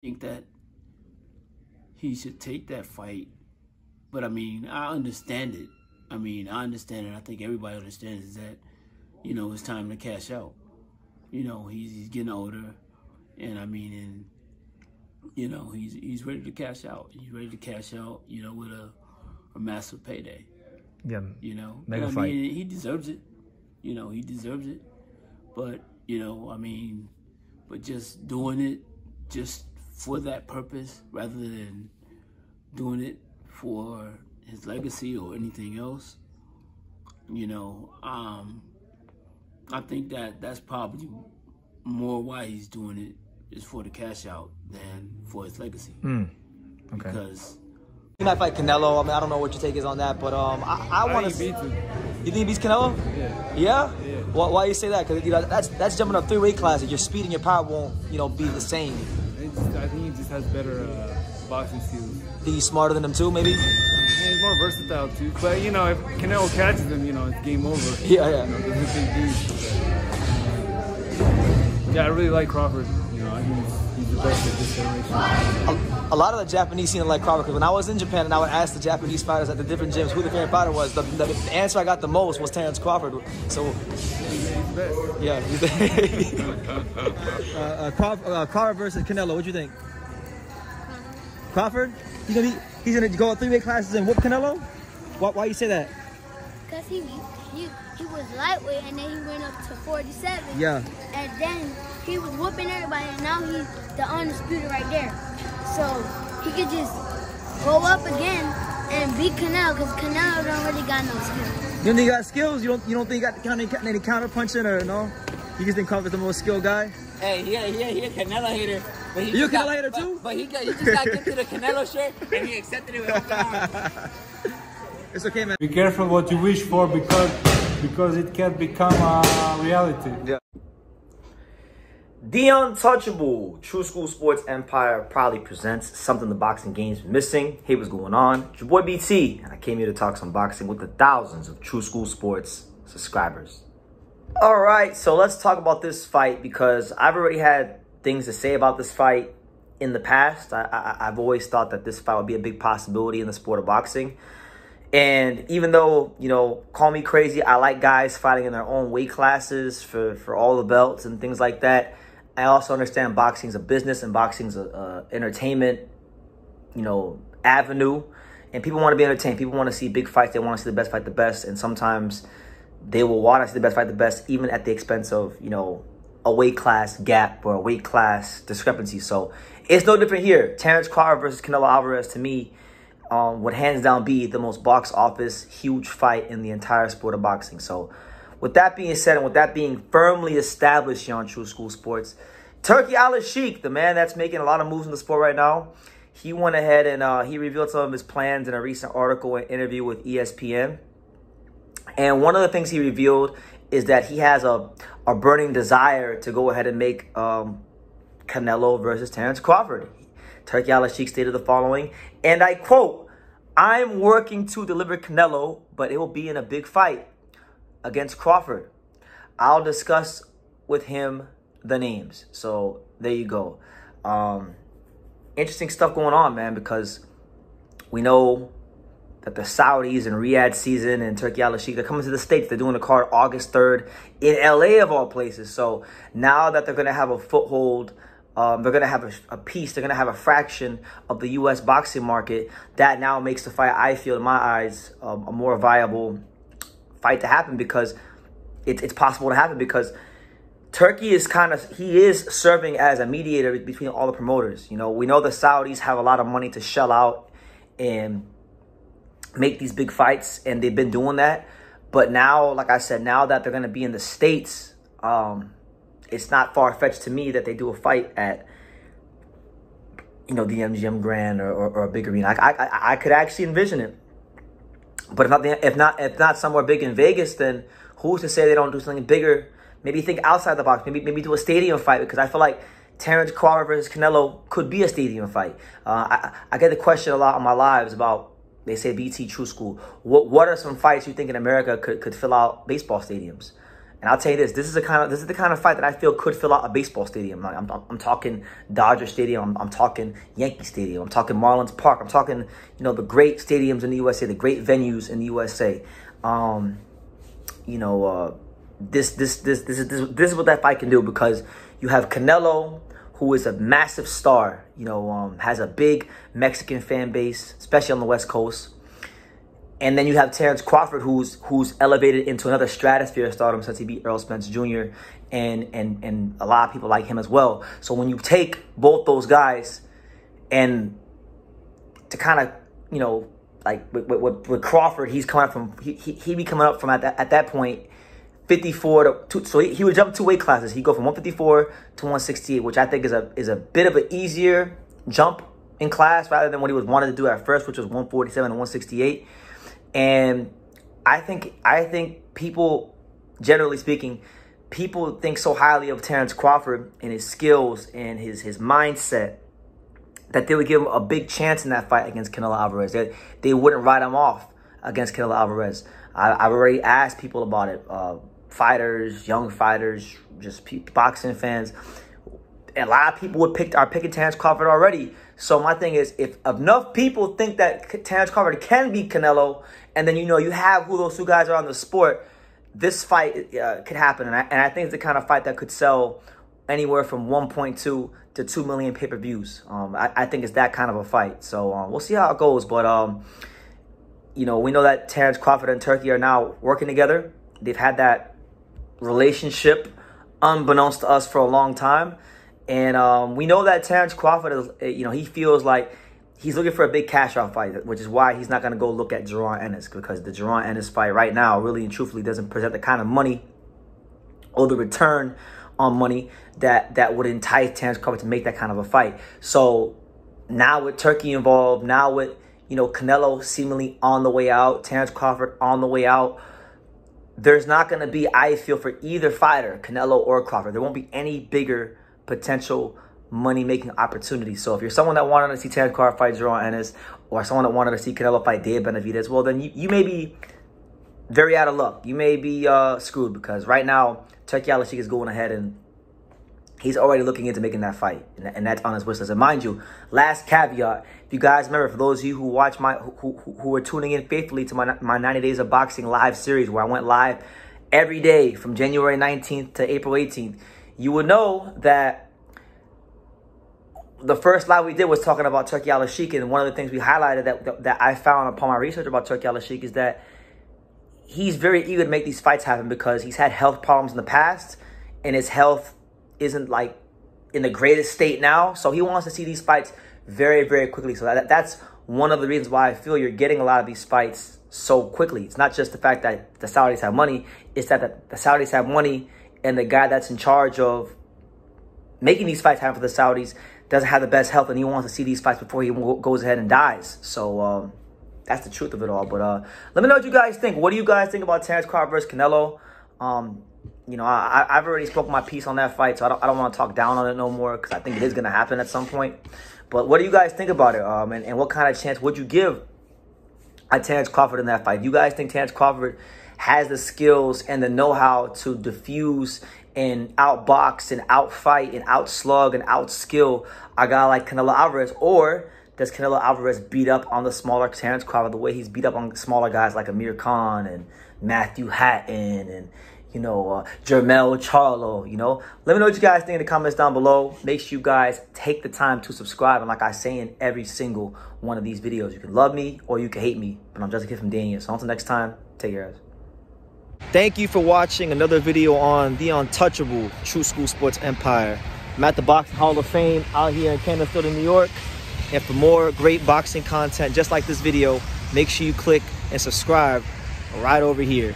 think that he should take that fight. But, I mean, I understand it. I understand it. I think everybody understands that, it's time to cash out. He's getting older. And, he's ready to cash out. He's ready to cash out, with a massive payday. Yeah, mega fight. He deserves it. He deserves it. But, but just doing it just for that purpose rather than doing it for his legacy or anything else, I think that's probably more why he's doing it is for the cash out than for his legacy. Okay. Because he might fight Canelo. I don't know what your take is on that, but I want to see. You think he beats Canelo? Yeah. Yeah? Yeah. Why you say that? Because that's jumping up 3 weight classes. Your speed and your power won't be the same. I think he just has better boxing skills. Think he's smarter than him too, maybe? Yeah, he's more versatile too. But if Canelo catches him, it's game over. Yeah. That's a big dude. Yeah, I really like Crawford. I think he's the best of this generation. A lot of the Japanese seem to like Crawford, because when I was in Japan and I would ask the Japanese fighters at the different gyms who the favorite fighter was, the answer I got the most was Terence Crawford. So he's the best. Yeah. Crawford versus Canelo. What do you think? Crawford? He's gonna go 3 weight classes and whoop Canelo? Why you say that? Because he was lightweight and then he went up to 47. Yeah. And then he was whooping everybody, and now he's the undisputed right there. So he could just go up again and beat Canelo, because Canelo don't really got no skills. You don't think he got skills? You don't think he got any counter punching or no? You just think Crawford's the most skilled guy? Hey, he a Canelo hater. But you a Canelo hater too? But he just got gifted a Canelo shirt and he accepted it with open arms. It's okay, man. Be careful what you wish for because it can become a reality. Yeah. The Untouchable True School Sports Empire proudly presents something the boxing game's missing. Hey, what's going on? It's your boy BT, and I came here to talk some boxing with the thousands of True School Sports subscribers. All right, so let's talk about this fight, because I've already had things to say about this fight in the past. I've always thought that this fight would be a big possibility in the sport of boxing. And even though, call me crazy, I like guys fighting in their own weight classes for all the belts and things like that. I also understand boxing's a business and boxing's a entertainment, avenue. And people want to be entertained. People want to see big fights. They want to see the best fight the best. And sometimes they will want to see the best fight the best, even at the expense of, a weight class gap or a weight class discrepancy. So it's no different here. Terence Crawford versus Canelo Alvarez, to me, would hands down be the most box office huge fight in the entire sport of boxing. So with that being said, and with that being firmly established here on True School Sports, Turki Alalshikh, the man that's making a lot of moves in the sport right now, he went ahead and he revealed some of his plans in a recent article and interview with ESPN. And one of the things he revealed is that he has a burning desire to go ahead and make Canelo versus Terence Crawford. Turki Alalshikh stated the following, and I quote, "I'm working to deliver Canelo, but it will be in a big fight against Crawford. I'll discuss with him the names." So there you go. Interesting stuff going on, man, because we know that the Saudis and Riyadh season and Turki Alalshikh, they're coming to the States. They're doing a card August 3rd in LA of all places. So now that they're going to have a foothold, they're going to have a piece, they're going to have a fraction of the U.S. boxing market. That now makes the fight, I feel, in my eyes, a more viable fight to happen, because it's possible to happen, because Turki is he is serving as a mediator between all the promoters. We know the Saudis have a lot of money to shell out and make these big fights, and they've been doing that. But now, like I said, now that they're going to be in the States, it's not far-fetched to me that they do a fight at, the MGM Grand or a big arena. I could actually envision it. But if not somewhere big in Vegas, then who's to say they don't do something bigger? Maybe think outside the box. Maybe do a stadium fight, because I feel like Terence Crawford versus Canelo could be a stadium fight. I get the question a lot on my lives about, they say BT True School, what are some fights you think in America could fill out baseball stadiums? And I'll tell you this: this is the kind of fight that I feel could fill out a baseball stadium. I'm talking Dodger Stadium. I'm talking Yankee Stadium. I'm talking Marlins Park. I'm talking, you know, the great stadiums in the USA, the great venues in the USA. You know, this is what that fight can do, because you have Canelo, who is a massive star. You know, has a big Mexican fan base, especially on the West Coast. And then you have Terence Crawford, who's elevated into another stratosphere of stardom since he beat Errol Spence Jr. and a lot of people like him as well. So when you take both those guys, and to kind of, you know, like with Crawford, he's coming up from he be coming up from at that point 54 to so he would jump 2 weight classes. He'd go from 154 to 168, which I think is a bit of an easier jump in class rather than what he was wanted to do at first, which was 147 and 168. And I think people, generally speaking, people think so highly of Terence Crawford and his skills and his mindset that they would give him a big chance in that fight against Canelo Alvarez. They wouldn't write him off against Canelo Alvarez. I've already asked people about it, fighters, young fighters, just boxing fans. And a lot of people are picking Terence Crawford already. So my thing is, if enough people think that Terence Crawford can beat Canelo, and then, you know, you have who those two guys are on the sport, this fight could happen. And I think it's the kind of fight that could sell anywhere from 1.2 to 2 million pay-per-views. I think it's that kind of a fight. So we'll see how it goes. But, you know, we know that Terence Crawford and Turki are now working together. They've had that relationship unbeknownst to us for a long time. And we know that Terence Crawford is, you know, he feels like he's looking for a big cash-out fight, which is why he's not going to go look at Jaron Ennis, because the Jaron Ennis fight right now really and truthfully doesn't present the kind of money or the return on money that would entice Terence Crawford to make that kind of a fight. So now with Turki involved, now with, you know, Canelo seemingly on the way out, Terence Crawford on the way out, there's not going to be, I feel, for either fighter, Canelo or Crawford, there won't be any bigger potential money-making opportunities. So if you're someone that wanted to see Terence Crawford fight Jaron Ennis, or someone that wanted to see Canelo fight Dave Benavidez, well, then you may be very out of luck. You may be screwed, because right now, Turki Alalshikh is going ahead and he's already looking into making that fight, and that's on his wish list. And mind you, last caveat, if you guys remember, for those of you who watch who are tuning in faithfully to my 90 Days of Boxing live series, where I went live every day from January 19th to April 18th, you would know that the first live we did was talking about Turki Alalshikh, and one of the things we highlighted that I found upon my research about Turki Alalshikh is that he's very eager to make these fights happen, because he's had health problems in the past, and his health isn't like in the greatest state now. So he wants to see these fights very, very quickly. So that's one of the reasons why I feel you're getting a lot of these fights so quickly. It's not just the fact that the Saudis have money, it's that the Saudis have money, and the guy that's in charge of making these fights happen for the Saudis doesn't have the best health, and he wants to see these fights before he goes ahead and dies. So that's the truth of it all. But let me know what you guys think. What do you guys think about Terence Crawford versus Canelo? You know, I've already spoken my piece on that fight, so I don't want to talk down on it no more, because I think it is going to happen at some point. But what do you guys think about it? And what kind of chance would you give Terence Crawford in that fight? Do you guys think Terence Crawford has the skills and the know-how to diffuse and outbox and outfight and outslug and outskill a guy like Canelo Alvarez? Or does Canelo Alvarez beat up on the smaller Terence Crawford the way he's beat up on smaller guys like Amir Khan and Matthew Hatton and, you know, Jermell Charlo, you know? Let me know what you guys think in the comments down below. Make sure you guys take the time to subscribe. And like I say in every single one of these videos, you can love me or you can hate me, but I'm just a kid from Daniel. So until next time, take care, guys. Thank you for watching another video on the untouchable True School Sports Empire. I'm at the Boxing Hall of Fame out here in Canterfield, New York. And for more great boxing content just like this video, make sure you click and subscribe right over here.